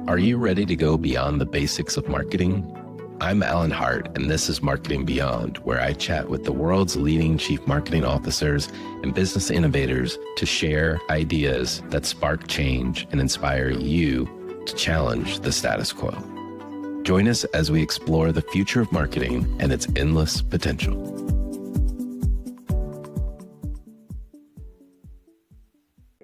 Are you ready to go beyond the basics of marketing? I'm Alan Hart, and this is Marketing Beyond, where I chat with the world's leading chief marketing officers and business innovators to share ideas that spark change and inspire you to challenge the status quo. Join us as we explore the future of marketing and its endless potential.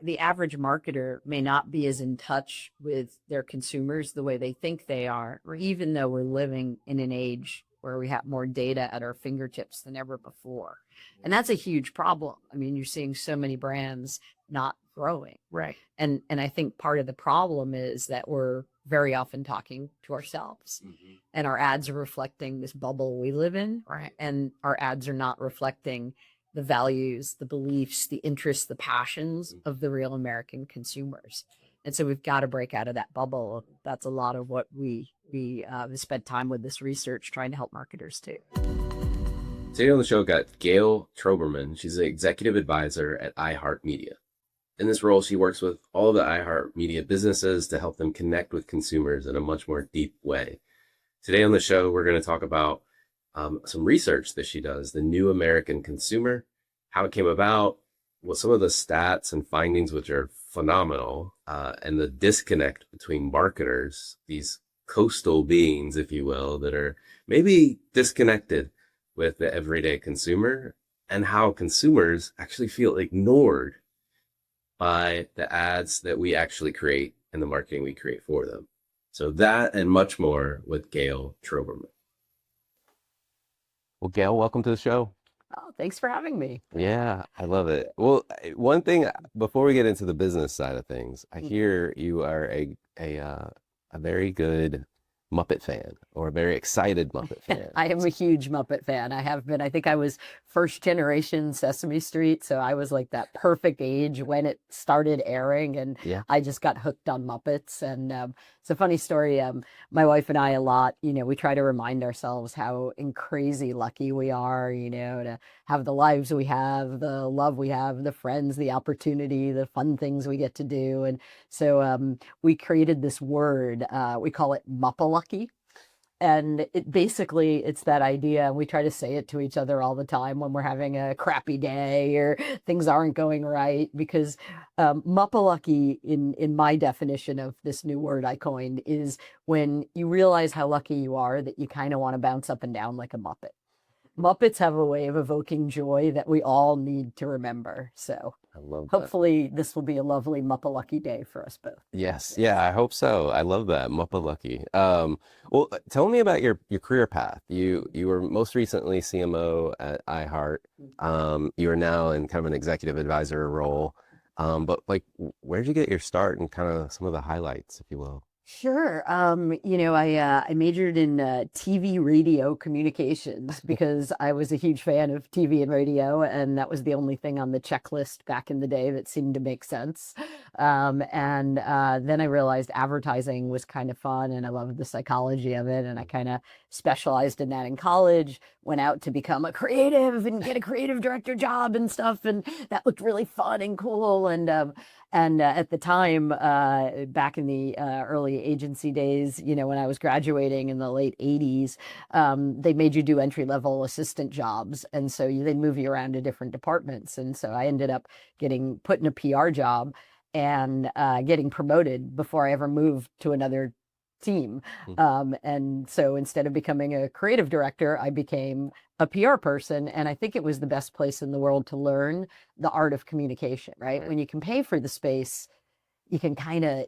The average marketer may not be as in touch with their consumers the way they think they are, or even though we're living in an age where we have more data at our fingertips than ever before. And that's a huge problem. I mean, you're seeing so many brands not growing. Right. And I think part of the problem is that we're very often talking to ourselves, and our ads are reflecting this bubble we live in. Right. And our ads are not reflecting the values, the beliefs, the interests, the passions of the real American consumers. And so we've got to break out of that bubble. That's a lot of what we spent time with this research trying to help marketers too. Today on the show, got Gayle Troberman. She's the executive advisor at iHeartMedia. In this role, she works with all of the iHeartMedia businesses to help them connect with consumers in a much more deep way. Today on the show, we're going to talk about some research that she does, the new American consumer, how it came about, what some of the stats and findings, which are phenomenal, and the disconnect between marketers, these coastal beings, if you will, that are maybe disconnected with the everyday consumer, and how consumers actually feel ignored by the ads that we actually create and the marketing we create for them. So that and much more with Gayle Troberman. Well, Gayle, welcome to the show. Oh, thanks for having me. Yeah, I love it. Well, one thing before we get into the business side of things, I hear you are a very good Muppet fan, or a very excited Muppet fan. I am a huge Muppet fan. I have been. I think I was first generation Sesame Street, so I was like that perfect age when it started airing, and I just got hooked on Muppets. And it's a funny story. My wife and I a lot, we try to remind ourselves how crazy lucky we are, to have the lives we have, the love we have, the friends, the opportunity, the fun things we get to do. And so we created this word, we call it muppalucky. And it's that idea, and we try to say it to each other all the time when we're having a crappy day or things aren't going right, because muppalucky, in my definition of this new word I coined, is when you realize how lucky you are that you kind of want to bounce up and down like a Muppet. Muppets have a way of evoking joy that we all need to remember. So I love that. Hopefully this will be a lovely Muppalucky day for us both. Yes. Yeah, I hope so. I love that, Muppalucky. Well, tell me about your career path. You were most recently CMO at iHeart. You are now in kind of an executive advisor role. But where'd you get your start, and kind of some of the highlights, if you will? Sure. I majored in TV radio communications because I was a huge fan of TV and radio, and that was the only thing on the checklist back in the day that seemed to make sense. And then I realized advertising was kind of fun, and I loved the psychology of it, and I kind of specialized in that in college, went out to become a creative and get a creative director job and stuff, and that looked really fun and cool. And at the time, back in the early agency days, when I was graduating in the late 80s, they made you do entry-level assistant jobs. And so they'd move you around to different departments. And so I ended up getting put in a PR job and getting promoted before I ever moved to another team. And so instead of becoming a creative director, I became a PR person. And I think it was the best place in the world to learn the art of communication, right? When you can pay for the space, you can kind of,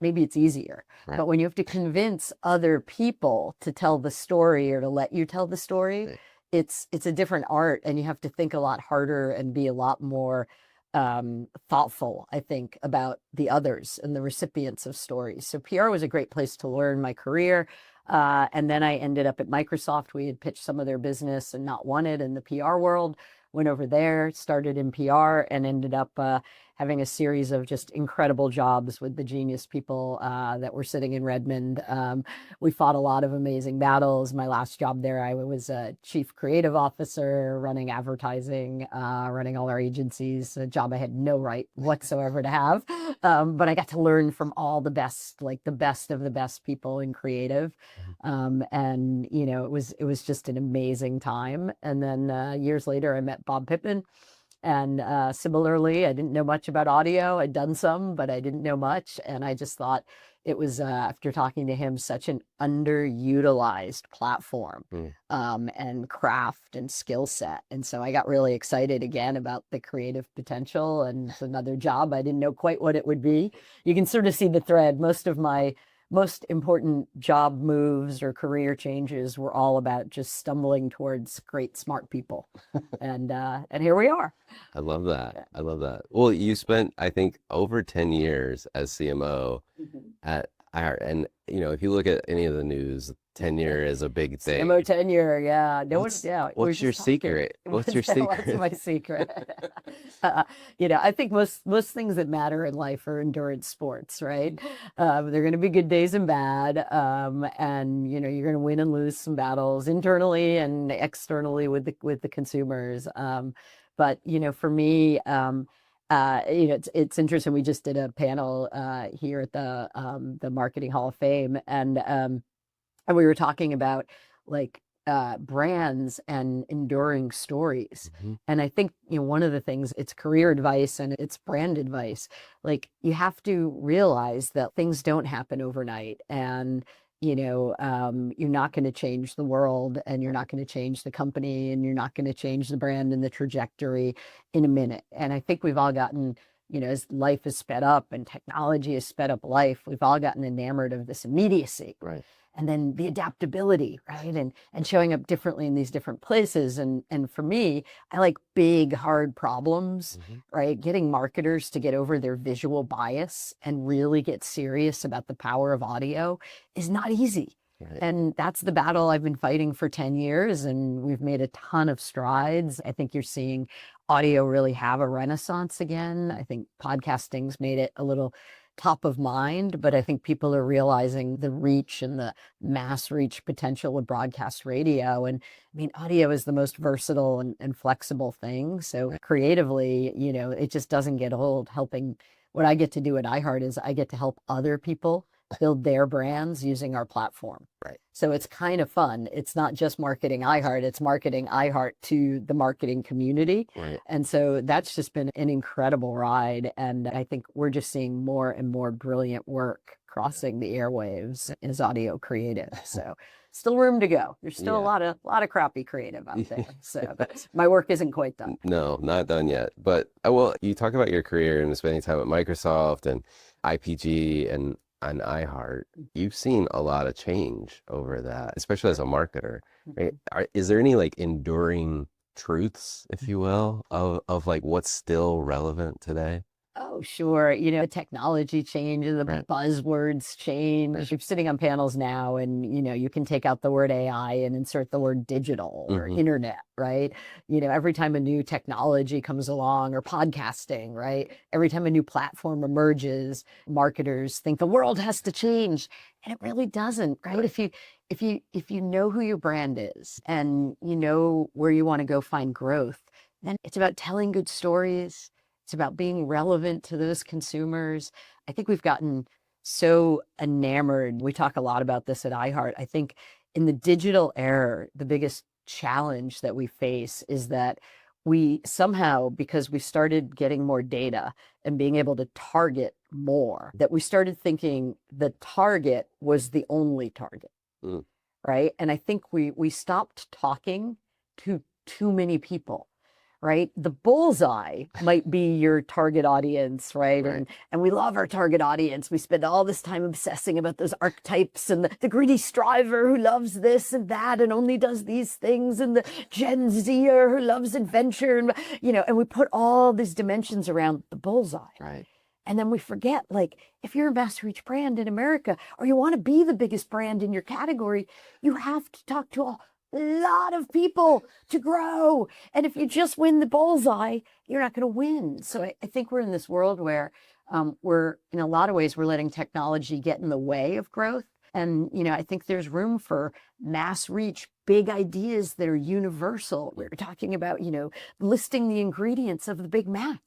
maybe it's easier. Right. But when you have to convince other people to tell the story or to let you tell the story, it's a different art, and you have to think a lot harder and be a lot more thoughtful, I think, about the others and the recipients of stories. So PR was a great place to learn my career. And then I ended up at Microsoft. We had pitched some of their business and not won it in the PR world. Went over there, started in PR, and ended up having a series of just incredible jobs with the genius people that were sitting in Redmond. We fought a lot of amazing battles. My last job there, I was a chief creative officer, running advertising, running all our agencies, a job I had no right whatsoever to have. But I got to learn from all the best, like the best of the best people in creative. And, you know, it was just an amazing time. And then years later, I met Bob Pittman. And similarly, I didn't know much about audio. I'd done some, but I didn't know much. And I just thought it was, after talking to him, such an underutilized platform and craft and skill set. And so I got really excited again about the creative potential. And it's another job. I didn't know quite what it would be. You can sort of see the thread. Most of my most important job moves or career changes were all about just stumbling towards great, smart people. And here we are. I love that. I love that. Well, you spent, I think, over 10 years as CMO at iHeart. And, you know, if you look at any of the news, tenure is a big thing. CMO tenure, yeah. No What's, one, yeah. what's your secret? What's your secret? What's my secret? You know, I think most things that matter in life are endurance sports, right? They're going to be good days and bad, and you know, you're going to win and lose some battles internally and externally with the consumers. But you know, for me, you know, it's interesting. We just did a panel here at the Marketing Hall of Fame, and we were talking about like brands and enduring stories. And I think, you know, one of the things, it's career advice and it's brand advice. Like, you have to realize that things don't happen overnight, and you know, you're not going to change the world, and you're not going to change the company, and you're not going to change the brand and the trajectory in a minute. And I think we've all gotten, you know, as life has sped up and technology has sped up life, we've all gotten enamored of this immediacy. Right. And then the adaptability, right? And showing up differently in these different places. And for me, I like big, hard problems, right? Getting marketers to get over their visual bias and really get serious about the power of audio is not easy. Right. And that's the battle I've been fighting for 10 years. And we've made a ton of strides. I think you're seeing audio really have a renaissance again. I think podcasting's made it a little top of mind, but I think people are realizing the reach and the mass reach potential of broadcast radio. And I mean, audio is the most versatile and flexible thing. So creatively, you know, it just doesn't get old. Helping, what I get to do at iHeart is I get to help other people build their brands using our platform. Right. So it's kind of fun. It's not just marketing iHeart, it's marketing iHeart to the marketing community. Right. And so that's just been an incredible ride. And I think we're just seeing more and more brilliant work crossing the airwaves as audio creative. So still room to go. There's still a lot of crappy creative out there. So my work isn't quite done. No, not done yet. But well, you talk about your career and spending time at Microsoft and IPG and iHeart. You've seen a lot of change over that, especially as a marketer. Right? Is there any like enduring truths, if you will, of like what's still relevant today? Oh, sure. You know, the technology changes, the buzzwords change. You're sitting on panels now and, you know, you can take out the word AI and insert the word digital or internet, right? You know, every time a new technology comes along, or podcasting, right? Every time a new platform emerges, marketers think the world has to change. And it really doesn't, right? If you know who your brand is and you know where you want to go find growth, then it's about telling good stories. It's about being relevant to those consumers. I think we've gotten so enamored. We talk a lot about this at iHeart. I think in the digital era, the biggest challenge that we face is that we somehow, because we started getting more data and being able to target more, that we started thinking the target was the only target, right? And I think we stopped talking to too many people. Right? The bullseye might be your target audience, right? And we love our target audience. We spend all this time obsessing about those archetypes and the gritty striver who loves this and that and only does these things, and the Gen Zer who loves adventure, and you know, and we put all these dimensions around the bullseye. Right. And then we forget, like, if you're a mass reach brand in America, or you want to be the biggest brand in your category, you have to talk to lot of people to grow. And if you just win the bullseye, you're not going to win. So I think we're in this world where we're, in a lot of ways, we're letting technology get in the way of growth. And, I think there's room for mass reach, big ideas that are universal. We're talking about, listing the ingredients of the Big Mac.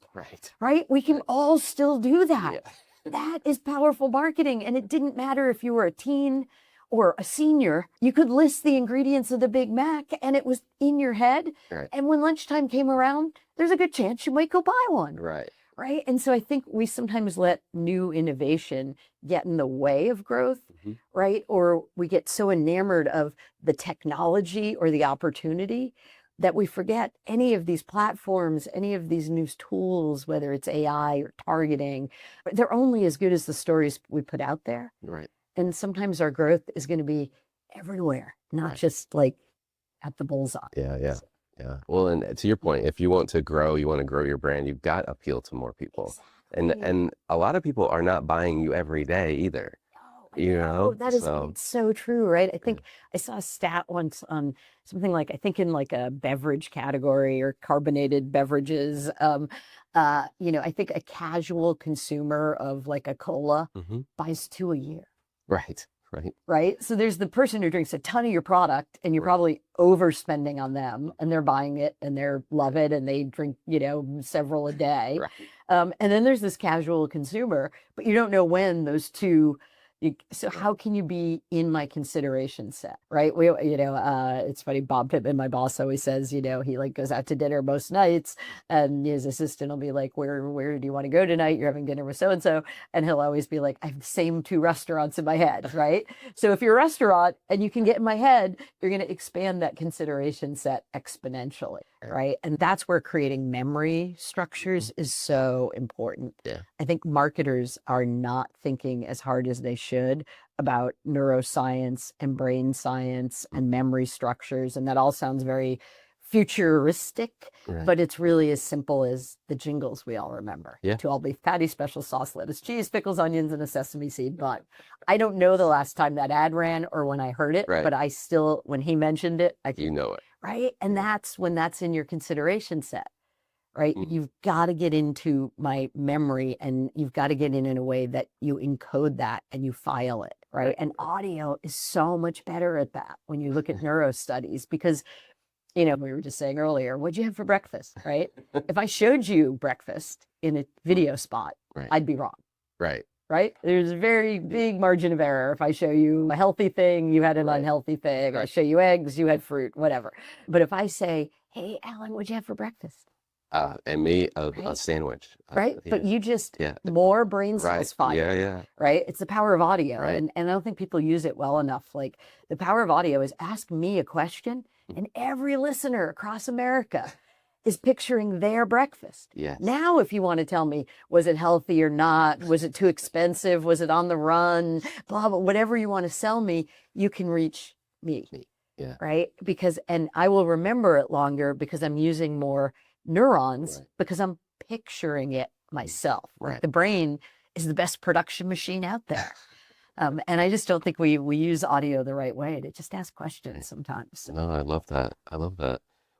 Right? We can all still do that. Yeah. That is powerful marketing. And it didn't matter if you were a teen or a senior, you could list the ingredients of the Big Mac and it was in your head. Right. And when lunchtime came around, there's a good chance you might go buy one. Right. Right. And so I think we sometimes let new innovation get in the way of growth, right? Or we get so enamored of the technology or the opportunity that we forget any of these platforms, any of these new tools, whether it's AI or targeting, they're only as good as the stories we put out there. Right. And sometimes our growth is going to be everywhere, not just like at the bullseye. Yeah. Well, and to your point, if you want to grow, you want to grow your brand, you've got to appeal to more people. Exactly. And a lot of people are not buying you every day either. That is it's so true, right? I think I saw a stat once on something like, I think in like a beverage category or carbonated beverages, I think a casual consumer of like a cola buys 2 a year. Right. So there's the person who drinks a ton of your product and you're probably overspending on them and they're buying it and they love it and they drink, several a day. And then there's this casual consumer, but you don't know when those two. So how can you be in my consideration set, right? It's funny. Bob Pittman, my boss, always says, he like goes out to dinner most nights, and his assistant will be like, "Where do you want to go tonight? You're having dinner with so and so," and he'll always be like, "I have the same 2 restaurants in my head," right? So if you're a restaurant and you can get in my head, you're going to expand that consideration set exponentially, right? And that's where creating memory structures is so important. Yeah. I think marketers are not thinking as hard as they should about neuroscience and brain science and memory structures. And that all sounds very futuristic, but it's really as simple as the jingles we all remember. Yeah. To all beef patty, special sauce, lettuce, cheese, pickles, onions, and a sesame seed bun. I don't know the last time that ad ran or when I heard it, but I still, when he mentioned it, You know it. Right? And that's when that's in your consideration set. Right? You've got to get into my memory and you've got to get in a way that you encode that and you file it. Right? And audio is so much better at that when you look at neuro studies, because, we were just saying earlier, what'd you have for breakfast? Right? If I showed you breakfast in a video spot, I'd be wrong. Right. There's a very big margin of error. If I show you a healthy thing, you had an unhealthy thing. I show you eggs, you had fruit, whatever. But if I say, "Hey, Alan, what'd you have for breakfast?" And me, a sandwich. Right. But you just, more brain cells fire. Yeah. Right. It's the power of audio. Right. And I don't think people use it well enough. Like, the power of audio is ask me a question and every listener across America is picturing their breakfast. Yes. Now, if you want to tell me, was it healthy or not? Was it too expensive? Was it on the run? Blah, blah, whatever you want to sell me, you can reach me. Yeah. Right. And I will remember it longer because I'm using more neurons because I'm picturing it myself. Like, the brain is the best production machine out there. And I just don't think we use audio the right way to just ask questions sometimes. No, I love that.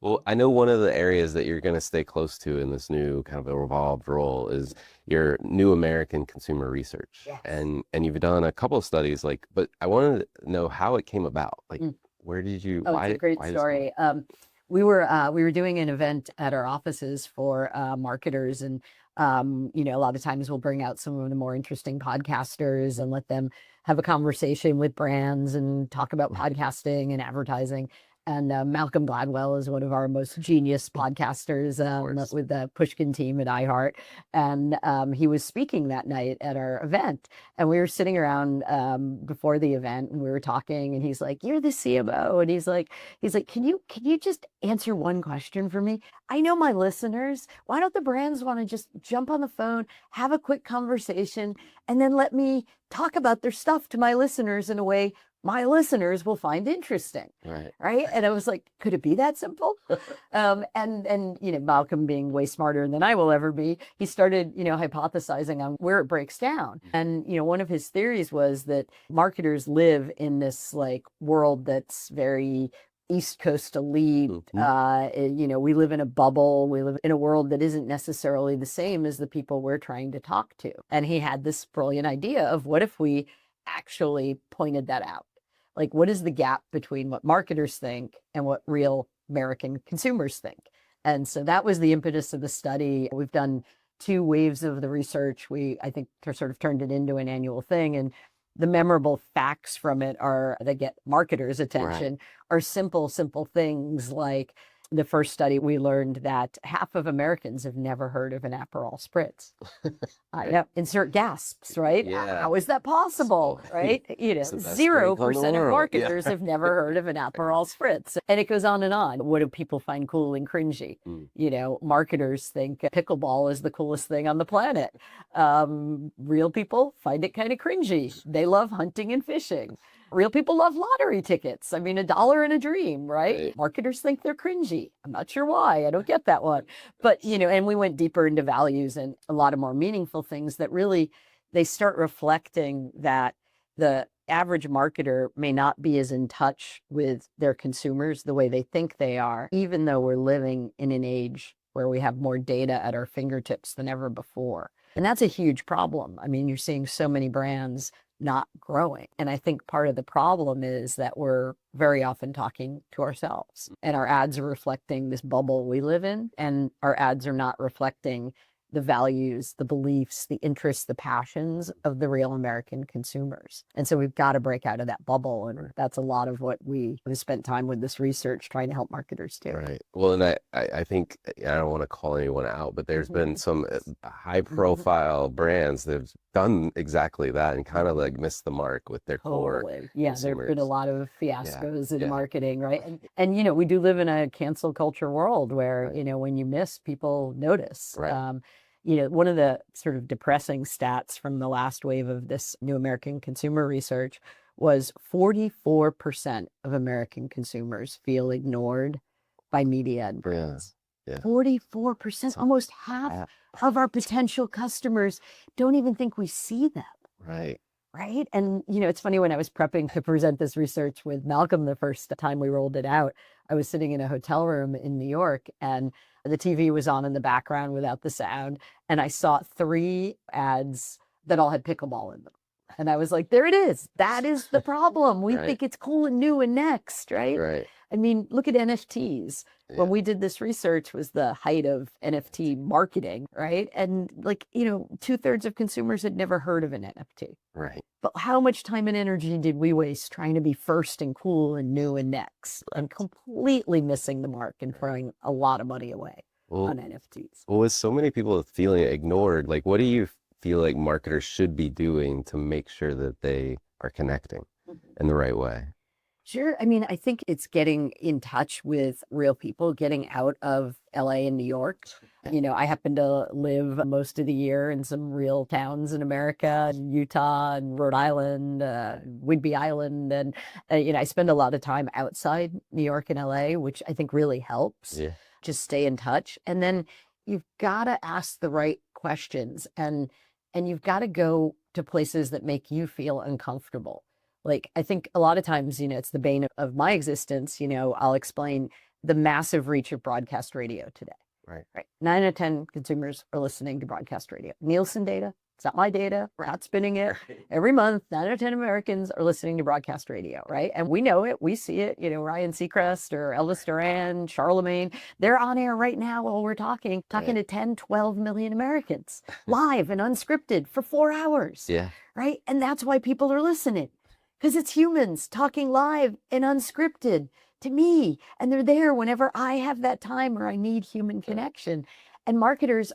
Well, I know one of the areas that you're going to stay close to in this new kind of evolved role is your new American consumer research. Yes. And you've done a couple of studies, but I wanted to know how it came about. Like, where did you, it's a great story. We were doing an event at our offices for marketers, and a lot of times we'll bring out some of the more interesting podcasters and let them have a conversation with brands and talk about podcasting and advertising. And Malcolm Gladwell is one of our most genius podcasters with the Pushkin team at iHeart. And he was speaking that night at our event. And we were sitting around before the event and we were talking, and he's like, "You're the CMO." And he's like, can you just answer one question for me? I know my listeners. Why don't the brands want to just jump on the phone, have a quick conversation, and then let me talk about their stuff to my listeners in a way my listeners will find interesting. Right. And I was like, could it be that simple? And Malcolm, being way smarter than I will ever be, he started, hypothesizing on where it breaks down. And, one of his theories was that marketers live in this like world that's very East Coast elite. You know, we live in a bubble. We live in a world that isn't necessarily the same as the people we're trying to talk to. And he had this brilliant idea of what if we actually pointed that out? Like, what is the gap between what marketers think and what real American consumers think? And so that was the impetus of the study. We've done 2 waves of the research. I think, sort of turned it into an annual thing. And the memorable facts from it that get marketers' attention are simple things like the first study, we learned that half of Americans have never heard of an Aperol spritz. Insert gasps, right? Yeah. How is that possible, right? You know, 0% of marketers have never heard of an Aperol spritz. And it goes on and on. What do people find cool and cringy? You know, marketers think pickleball is the coolest thing on the planet. Real people find it kind of cringy. They love hunting and fishing. Real people love lottery tickets. I mean, $1 in a dream, right? Marketers think they're cringy. I'm not sure why. I don't get that one. But, you know, and we went deeper into values and a lot of more meaningful things that really, they start reflecting that the average marketer may not be as in touch with their consumers the way they think they are, even though we're living in an age where we have more data at our fingertips than ever before. And that's a huge problem. I mean, you're seeing so many brands not growing. And I think part of the problem is that we're very often talking to ourselves and our ads are reflecting this bubble we live in, and our ads are not reflecting the values, the beliefs, the interests, the passions of the real American consumers. And so we've got to break out of that bubble. And that's a lot of what we have spent time with this research trying to help marketers do. Right. Well, and I think, I don't want to call anyone out, but there's been some high profile brands that have done exactly that and kind of like missed the mark with their core. Yeah, there have been a lot of fiascos in marketing, right? And, you know, we do live in a cancel culture world where, you know, when you miss, people notice. Right. You know, one of the sort of depressing stats from the last wave of this new American consumer research was 44% of American consumers feel ignored by media and brands. 44%, almost half of our potential customers don't even think we see them. Right. And, you know, it's funny, when I was prepping to present this research with Malcolm the first time we rolled it out, I was sitting in a hotel room in New York and the TV was on in the background without the sound. And I saw 3 ads that all had pickleball in them. And I was like, there it is. That is the problem. We think it's cool and new and next, right? I mean, look at NFTs. When we did this research was the height of NFT marketing, right? And like, you know, 2/3 of consumers had never heard of an NFT. Right. But how much time and energy did we waste trying to be first and cool and new and next, and completely missing the mark and throwing a lot of money away on NFTs? Well, with so many people feeling ignored, like, what do you feel like marketers should be doing to make sure that they are connecting in the right way? Sure. I mean, I think it's getting in touch with real people, getting out of LA and New York. You know, I happen to live most of the year in some real towns in America, in Utah and Rhode Island, Whidbey Island. And, you know, I spend a lot of time outside New York and LA, which I think really helps. Just stay in touch. And then you've got to ask the right questions, and you've got to go to places that make you feel uncomfortable. Like, I think a lot of times, you know, it's the bane of my existence. You know, I'll explain the massive reach of broadcast radio today. Right. 9 out of 10 consumers are listening to broadcast radio. Nielsen data. It's not my data. We're not spinning it. Every month, 9 out of 10 Americans are listening to broadcast radio, right? And we know it. We see it. You know, Ryan Seacrest or Elvis Duran, Charlemagne, they're on air right now while we're talking to 10, 12 million Americans, live and unscripted for 4 hours. Right? And that's why people are listening. Because it's humans talking live and unscripted to me. And they're there whenever I have that time or I need human connection. And marketers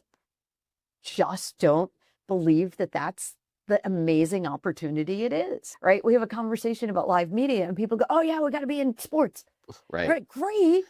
just don't believe that that's the amazing opportunity it is, right? We have a conversation about live media and people go, oh yeah, we got to be in sports. Right. Great.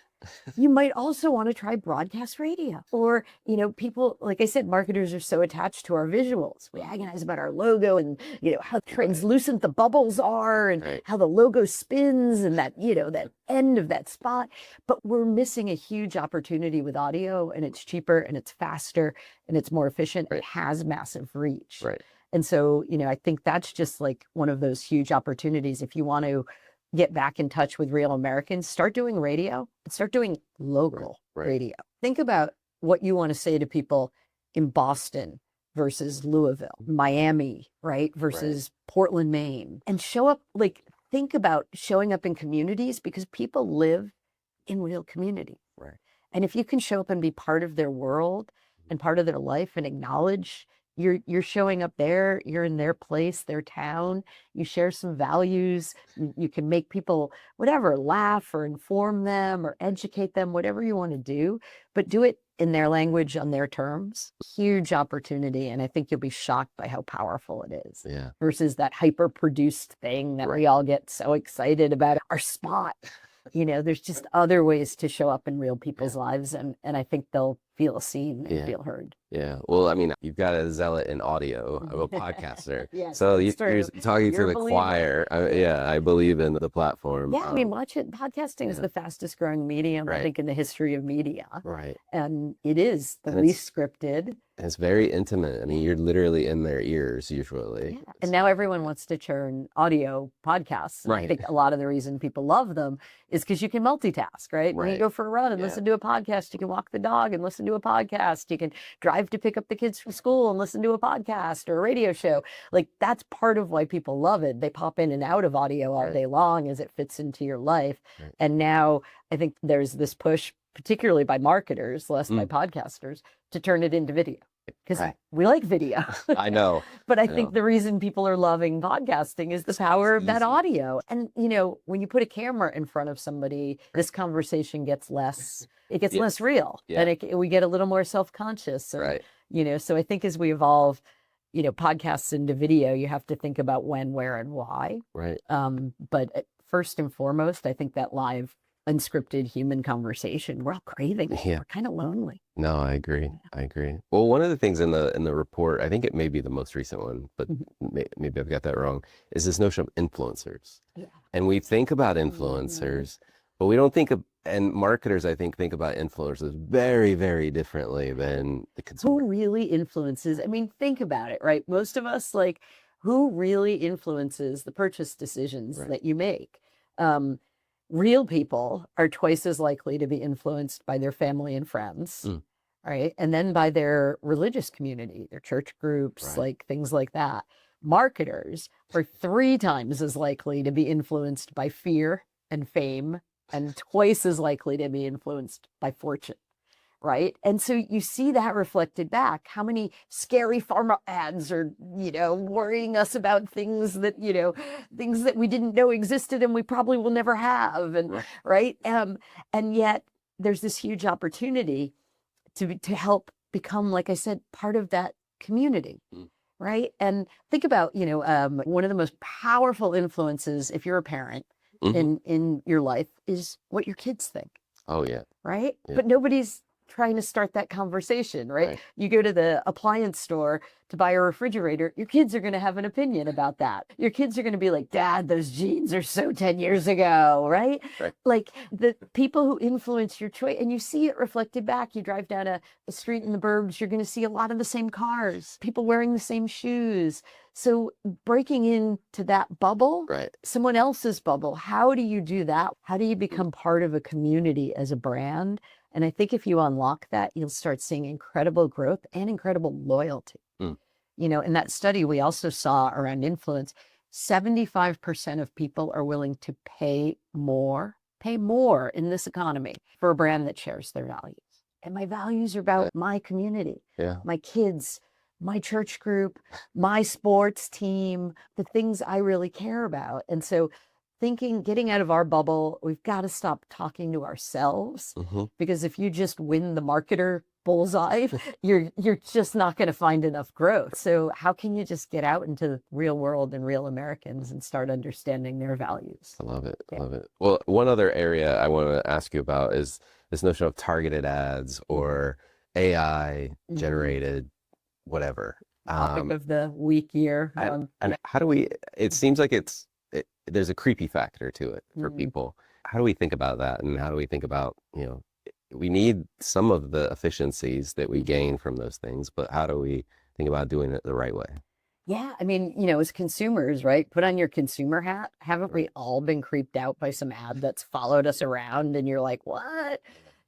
You might also want to try broadcast radio. Or, you know, people, like I said, marketers are so attached to our visuals. We agonize about our logo and, you know, how translucent the bubbles are and how the logo spins and that, you know, that end of that spot. But we're missing a huge opportunity with audio, and it's cheaper and it's faster and it's more efficient. It has massive reach. And so, you know, I think that's just like one of those huge opportunities. If you want to get back in touch with real Americans, start doing radio and start doing local radio. Think about what you want to say to people in Boston versus Louisville, Miami, right? Versus Portland, Maine. And show up, like, think about showing up in communities, because people live in real community. Right. And if you can show up and be part of their world and part of their life and acknowledge you're showing up there, you're in their place, their town, you share some values, you can make people, whatever, laugh or inform them or educate them, whatever you want to do, but do it in their language on their terms. Huge opportunity. And I think you'll be shocked by how powerful it is. Yeah. Versus that hyper produced thing that we all get so excited about, our spot. You know, there's just other ways to show up in real people's lives. And I think they'll feel seen and feel heard. Yeah. Well, I mean, you've got a zealot in audio, a podcaster. Yes, so it's you're true. talking You're to a the believer. choir. I believe in the platform. Yeah, I mean, watch it. Podcasting is the fastest growing medium, I think, in the history of media. Right. And it is the And least scripted. It's very intimate. I mean, you're literally in their ears usually. Yeah. And now everyone wants to turn audio podcasts. And I think a lot of the reason people love them is because you can multitask, right? When you go for a run and listen to a podcast, you can walk the dog and listen to a podcast. You can drive to pick up the kids from school and listen to a podcast or a radio show. Like, that's part of why people love it. They pop in and out of audio all day long as it fits into your life. And now I think there's this push, particularly by marketers, less by podcasters, to turn it into video. Because we like video. I know. But I think the reason people are loving podcasting is the power of that audio. And, you know, when you put a camera in front of somebody, this conversation gets less, it gets less real. And we get a little more self-conscious. And, you know, so I think as we evolve, you know, podcasts into video, you have to think about when, where, and why. Right. But first and foremost, I think that live, unscripted human conversation, we're all craving it. We're kind of lonely. No, I agree. I agree. Well, one of the things in the report, I think it may be the most recent one, but maybe I've got that wrong, is this notion of influencers. Yeah. And we think about influencers, but we don't think of, and marketers, I think about influencers very, very differently than the consumer. Who really influences? I mean, think about it, right? Most of us, like, who really influences the purchase decisions that you make? Real people are twice as likely to be influenced by their family and friends, right? And then by their religious community, their church groups, like things like that. Marketers are 3 times as likely to be influenced by fear and fame, and twice as likely to be influenced by fortune. Right. And so you see that reflected back. How many scary pharma ads are, you know, worrying us about things that, you know, things that we didn't know existed and we probably will never have. And and yet there's this huge opportunity to help become, like I said, part of that community. Right. And think about, you know, one of the most powerful influences, if you're a parent in your life, is what your kids think. Oh, yeah. Right. Yeah. But nobody's trying to start that conversation, right? You go to the appliance store to buy a refrigerator, your kids are going to have an opinion about that. Your kids are going to be like, Dad, those jeans are so 10 years ago, right? Like, the people who influence your choice, and you see it reflected back. You drive down a street in the burbs, you're going to see a lot of the same cars, people wearing the same shoes. So breaking into that bubble, someone else's bubble, how do you do that? How do you become part of a community as a brand? And I think if you unlock that, you'll start seeing incredible growth and incredible loyalty. You know, in that study, we also saw around influence, 75% of people are willing to pay more in this economy for a brand that shares their values. And my values are about my community, my kids, my church group, my sports team, the things I really care about. And so getting out of our bubble, we've got to stop talking to ourselves, because if you just win the marketer bullseye, you're just not going to find enough growth. So how can you just get out into the real world and real Americans and start understanding their values? I love it. I love it. Well, one other area I want to ask you about is this notion of targeted ads or AI generated whatever. Topic of the week, year. And how do we, it seems like there's a creepy factor to it for people. How do we think about that? And how do we think about, you know, we need some of the efficiencies that we gain from those things, but how do we think about doing it the right way? Yeah, I mean, as consumers, right? Put on your consumer hat. Haven't we all been creeped out by some ad that's followed us around and you're like, what?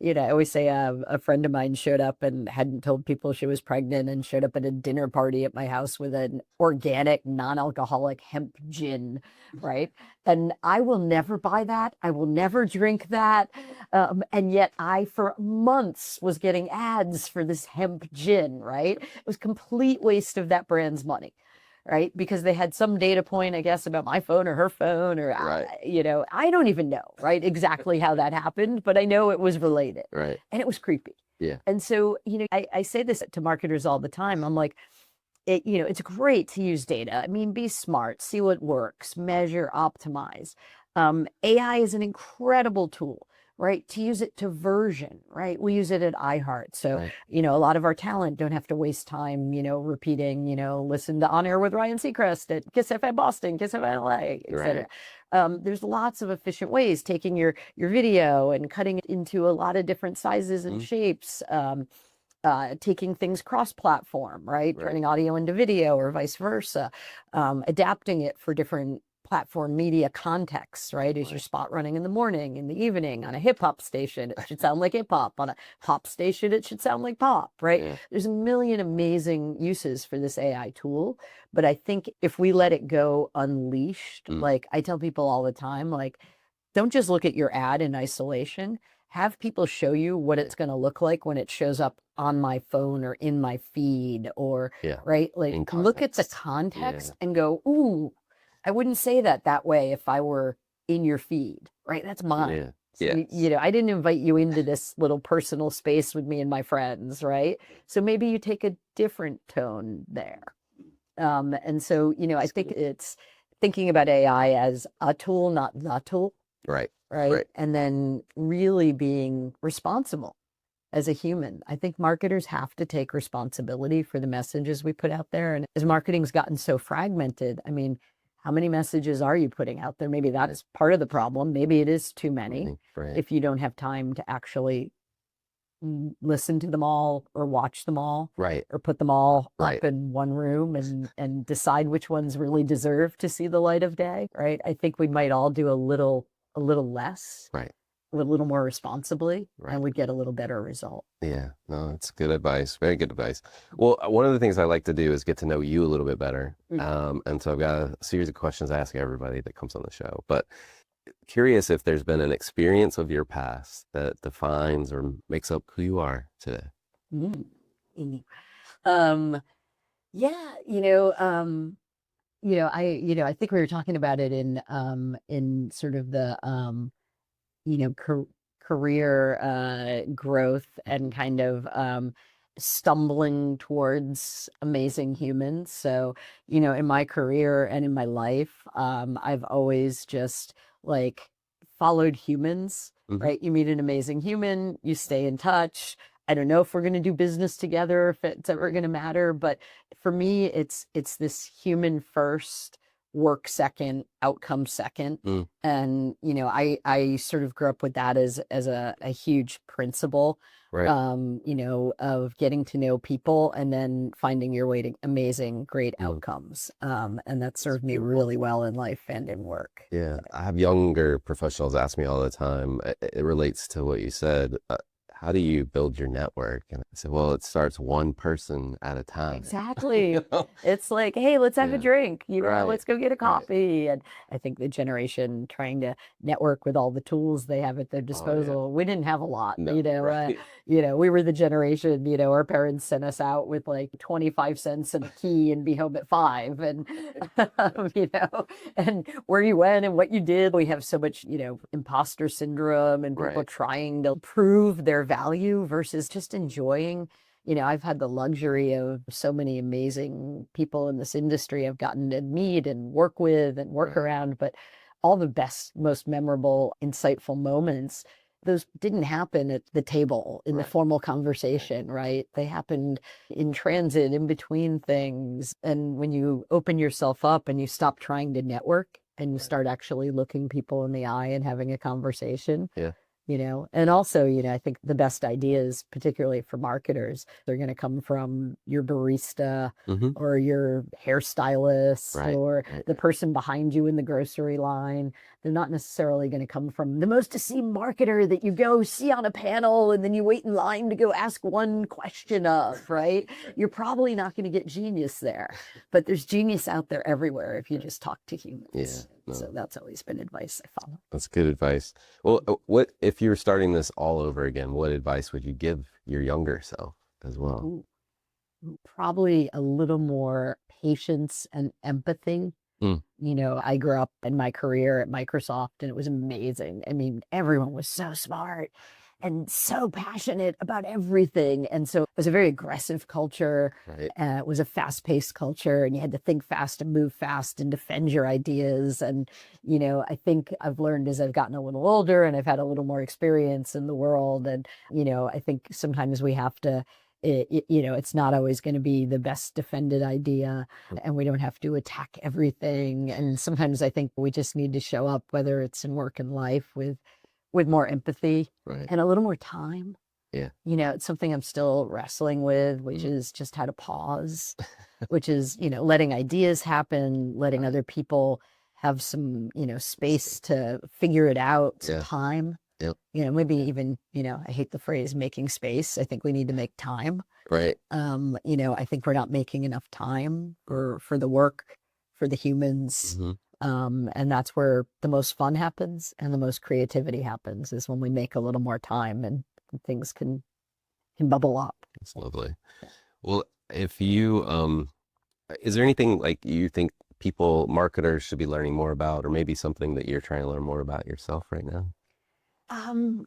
I always say a friend of mine showed up and hadn't told people she was pregnant and showed up at a dinner party at my house with an organic, non-alcoholic hemp gin, right? And I will never buy that. I will never drink that. And yet I, for months, was getting ads for this hemp gin, right? It was complete waste of that brand's money. Right. Because they had some data point, I guess, about my phone or her phone or, Right. I don't even know, right, exactly how that happened, but I know it was related. Right. And it was creepy. Yeah. And so, I say this to marketers all the time. I'm like, it's great to use data. I mean, be smart, see what works, measure, optimize. AI is an incredible tool, right? To use it to version, right? We use it at iHeart. So, Right. a lot of our talent don't have to waste time, repeating, listen to On Air with Ryan Seacrest at Kiss FM Boston, Kiss FM LA, et cetera. There's lots of efficient ways, taking your video and cutting it into a lot of different sizes and shapes. Taking things cross-platform, right? Turning audio into video or vice versa, adapting it for different platform media contexts, right? Is your spot running in the morning, in the evening, on a hip hop station, it should sound like hip hop. On a pop station, it should sound like pop, right? Yeah. There's a million amazing uses for this AI tool, but I think if we let it go unleashed, like I tell people all the time, like, don't just look at your ad in isolation. Have people show you what it's going to look like when it shows up on my phone or in my feed or, right? Like, look at the context and go, ooh, I wouldn't say that way if I were in your feed, right? That's mine. Yeah. So, I didn't invite you into this little personal space with me and my friends, right? So maybe you take a different tone there. And so, I think it's thinking about AI as a tool, not the tool. Right. Right. And then really being responsible as a human. I think marketers have to take responsibility for the messages we put out there. And as marketing's gotten so fragmented, I mean, how many messages are you putting out there? Maybe that is part of the problem. Maybe it is too many if you don't have time to actually listen to them all or watch them all, or put them all up in one room and decide which ones really deserve to see the light of day, right? I think we might all do a little less, a little more responsibly, and we'd get a little better result. Yeah, no, it's good advice. Very good advice. Well, one of the things I like to do is get to know you a little bit better. And so I've got a series of questions I ask everybody that comes on the show, but curious if there's been an experience of your past that defines or makes up who you are today. Yeah, I think we were talking about it in sort of the career growth and kind of stumbling towards amazing humans. So, in my career and in my life, I've always just like followed humans, right? You meet an amazing human, you stay in touch. I don't know if we're going to do business together, if it's ever going to matter, but for me, it's this human first, work second, outcome second. And, I sort of grew up with that as a huge principle, of getting to know people and then finding your way to amazing, great outcomes. And that served me really well in life and in work. Yeah. I have younger professionals ask me all the time, it relates to what you said. How do you build your network? And I said, well, it starts one person at a time. Exactly. It's like, hey, let's have a drink, let's go get a coffee. And I think the generation trying to network with all the tools they have at their disposal, we didn't have a lot, we were the generation, our parents sent us out with like 25 cents and a key and be home at 5. And, and where you went and what you did. We have so much, imposter syndrome and people trying to prove their value versus just enjoying. I've had the luxury of so many amazing people in this industry I've gotten to meet and work with and work around, but all the best, most memorable, insightful moments, those didn't happen at the table in the formal conversation, right? They happened in transit, in between things. And when you open yourself up and you stop trying to network and you start actually looking people in the eye and having a conversation, And also, I think the best ideas, particularly for marketers, they're going to come from your barista Mm-hmm. or your hairstylist Right. or Right. the person behind you in the grocery line. They're not necessarily going to come from the most esteemed marketer that you go see on a panel and then you wait in line to go ask one question of, right? You're probably not going to get genius there, but there's genius out there everywhere if you just talk to humans. Yeah. No. So that's always been advice I follow. That's good advice. Well, what if you were starting this all over again? What advice would you give your younger self as well? Ooh, probably a little more patience and empathy. Mm. I grew up in my career at Microsoft and it was amazing. I mean, everyone was so smart and so passionate about everything. And so it was a very aggressive culture. Right. It was a fast-paced culture and you had to think fast and move fast and defend your ideas. And, I think I've learned as I've gotten a little older and I've had a little more experience in the world. And, I think sometimes we have to it's not always going to be the best defended idea and we don't have to attack everything. And sometimes I think we just need to show up, whether it's in work and life, with more empathy Right. and a little more time. Yeah. It's something I'm still wrestling with, which is just how to pause, which is, letting ideas happen, letting other people have some, space to figure it out, some Yeah. time. Yep. Maybe even, I hate the phrase making space. I think we need to make time. Right. I think we're not making enough time for the work, for the humans. Mm-hmm. And that's where the most fun happens and the most creativity happens is when we make a little more time and things can bubble up. That's lovely. Well, if you, is there anything like you think marketers should be learning more about, or maybe something that you're trying to learn more about yourself right now?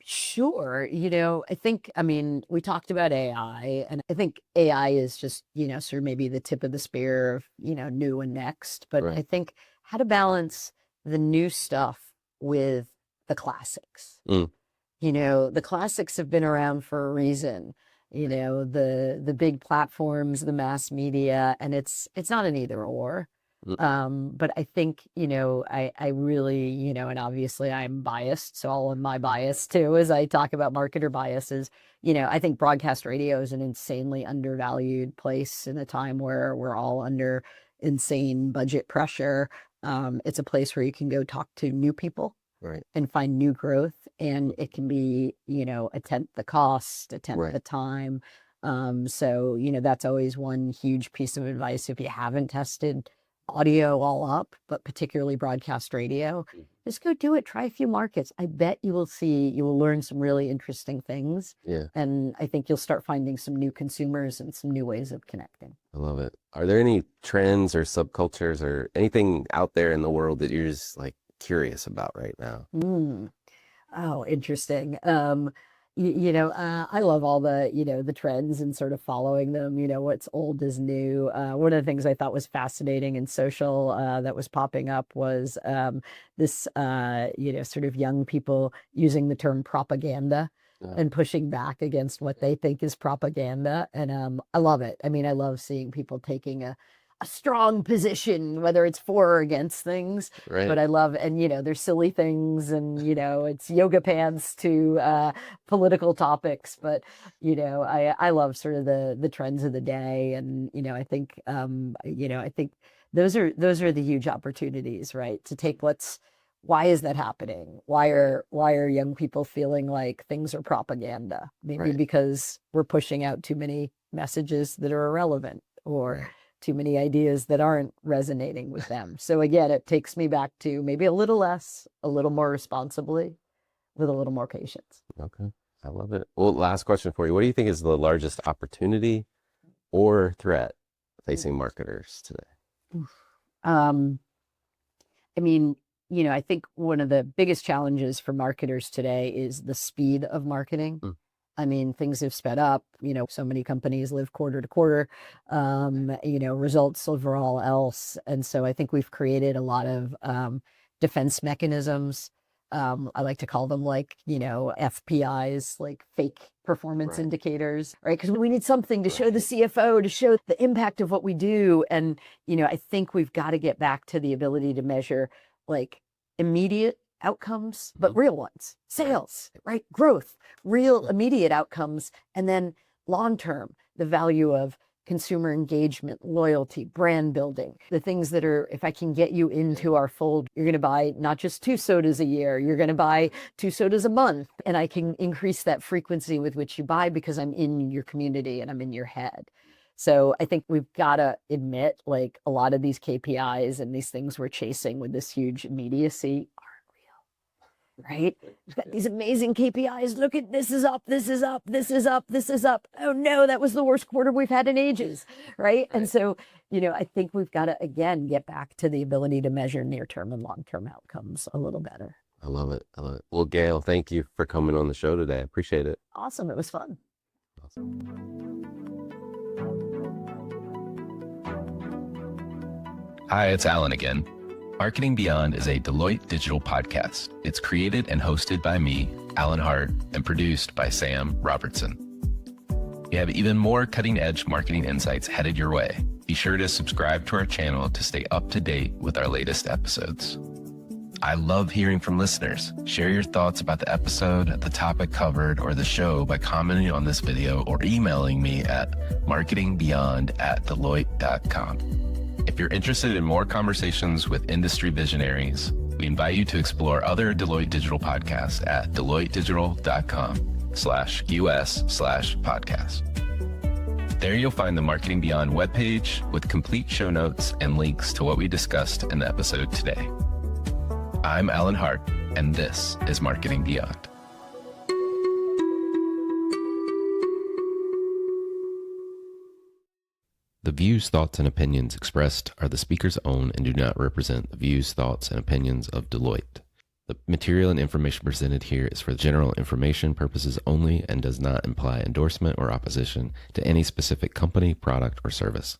Sure. We talked about AI, and I think AI is just, sort of maybe the tip of the spear of, new and next. But Right. I think how to balance the new stuff with the classics. Mm. The classics have been around for a reason. The big platforms, the mass media, and it's not an either or. But I think, I really, and obviously I'm biased, so all of my bias too, as I talk about marketer biases, I think broadcast radio is an insanely undervalued place in a time where we're all under insane budget pressure. It's a place where you can go talk to new people. Right. And find new growth, and it can be, a tenth the cost, a tenth Right. the time. So, that's always one huge piece of advice if you haven't tested audio all up, but particularly broadcast radio, just go do it. Try a few markets. I bet you will learn some really interesting things. Yeah. And I think you'll start finding some new consumers and some new ways of connecting. I love it. Are there any trends or subcultures or anything out there in the world that you're just like curious about right now? Oh, interesting. I love all the, the trends and sort of following them, what's old is new. One of the things I thought was fascinating in social that was popping up was this, sort of young people using the term propaganda and pushing back against what they think is propaganda. And I love it. I mean, I love seeing people taking a strong position, whether it's for or against things. Right. But I love, and there's silly things, and it's yoga pants to political topics. But I love sort of the trends of the day, and I think I think those are the huge opportunities, right? To take why is that happening? Why are young people feeling like things are propaganda? Maybe Right. because we're pushing out too many messages that are irrelevant, or too many ideas that aren't resonating with them. So again, it takes me back to maybe a little less, a little more responsibly, with a little more patience. Okay. I love it. Well, last question for you. What do you think is the largest opportunity or threat facing marketers today? I think one of the biggest challenges for marketers today is the speed of marketing. Things have sped up, so many companies live quarter to quarter, results over all else. And so I think we've created a lot of defense mechanisms. I like to call them FPIs, like fake performance indicators, right? Because we need something to show the CFO, to show the impact of what we do. And, I think we've got to get back to the ability to measure immediate outcomes, but real ones, sales, right? Growth, real immediate outcomes. And then long-term, the value of consumer engagement, loyalty, brand building, the things that are, if I can get you into our fold, you're going to buy not just 2 sodas a year, you're going to buy 2 sodas a month. And I can increase that frequency with which you buy because I'm in your community and I'm in your head. So I think we've got to admit, like, a lot of these KPIs and these things we're chasing with this huge immediacy aren't real, right? We've got these amazing KPIs. Look at, this is up, this is up, this is up, this is up. Oh no, that was the worst quarter we've had in ages, right? And so, I think we've got to, again, get back to the ability to measure near-term and long-term outcomes a little better. I love it. I love it. Well, Gayle, thank you for coming on the show today. I appreciate it. Awesome. It was fun. Awesome. Hi, it's Alan again. Marketing Beyond is a Deloitte digital podcast. It's created and hosted by me, Alan Hart, and produced by Sam Robertson. We have even more cutting-edge marketing insights headed your way. Be sure to subscribe to our channel to stay up to date with our latest episodes. I love hearing from listeners. Share your thoughts about the episode, the topic covered, or the show by commenting on this video or emailing me at marketingbeyond@deloitte.com. If you're interested in more conversations with industry visionaries, we invite you to explore other Deloitte Digital podcasts at deloittedigital.com/us/podcast. There you'll find the Marketing Beyond webpage with complete show notes and links to what we discussed in the episode today. I'm Alan Hart, and this is Marketing Beyond. The views, thoughts, and opinions expressed are the speaker's own and do not represent the views, thoughts, and opinions of Deloitte. The material and information presented here is for general information purposes only and does not imply endorsement or opposition to any specific company, product, or service.